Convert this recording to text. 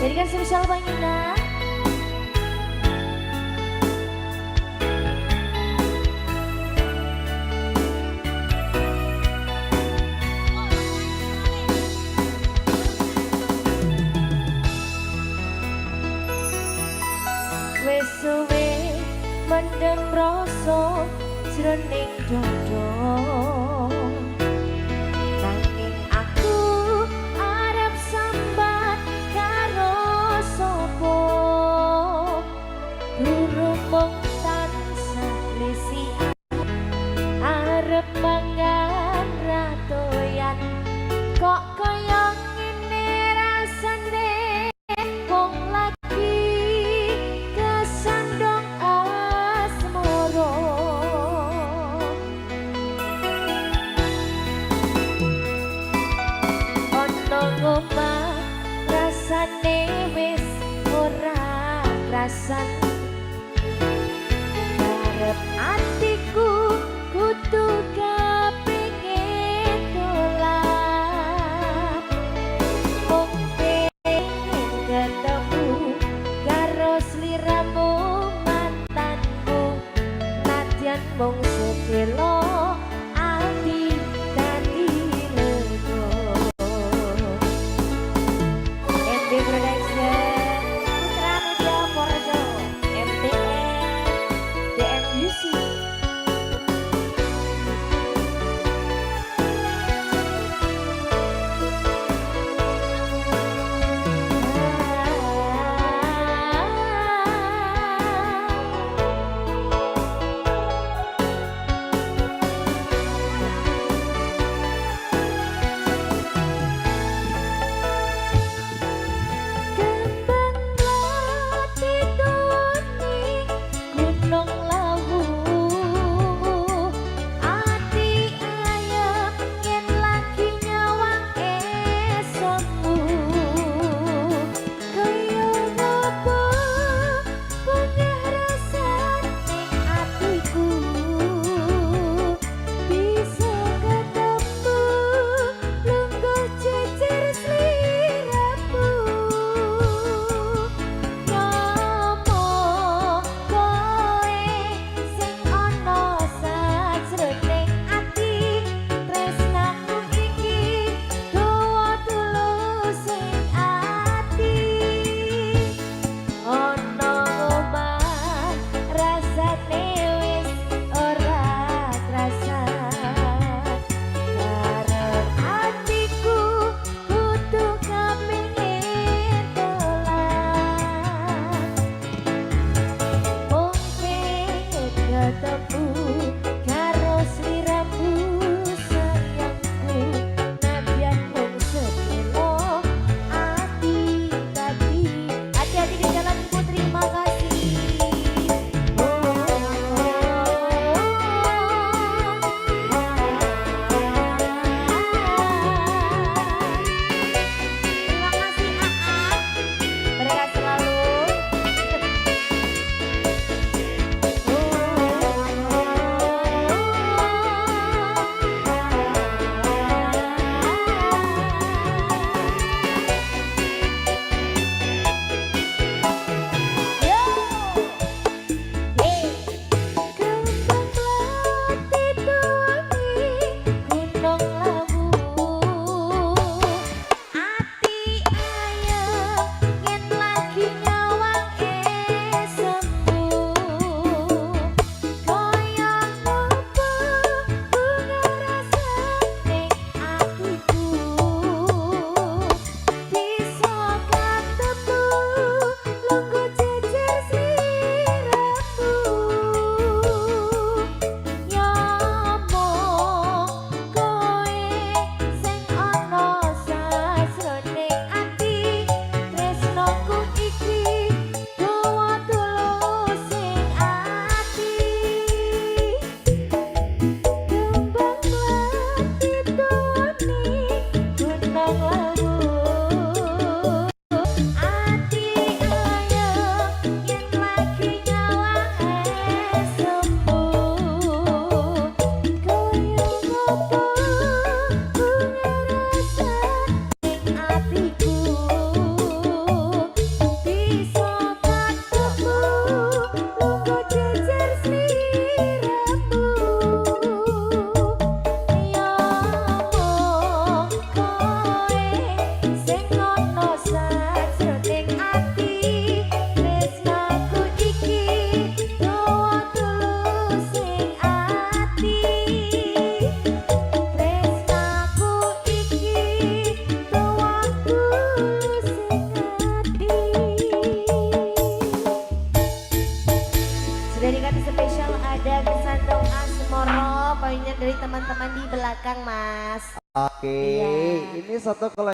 Jadikan spesial Bang Indah. Wes suwe mendem rasa jroning dodo. Nanging aku arep sambat karo sapa. Durung mung tansah lesian arep mangan ratoyan. Kok kaya ngene rasane wong lagi kesandung asmara. Ono ngomah rasane wis ora krasan. Arep atiku kudu kepingin dolan. Mung pengen ketemu karo sliramu mantanmu. Nadyan mung sedelo ati dadi lego. MB Production Putra Media Porjo MTN DM Music teman-teman di belakang Mas. Oke, Iya. ini satu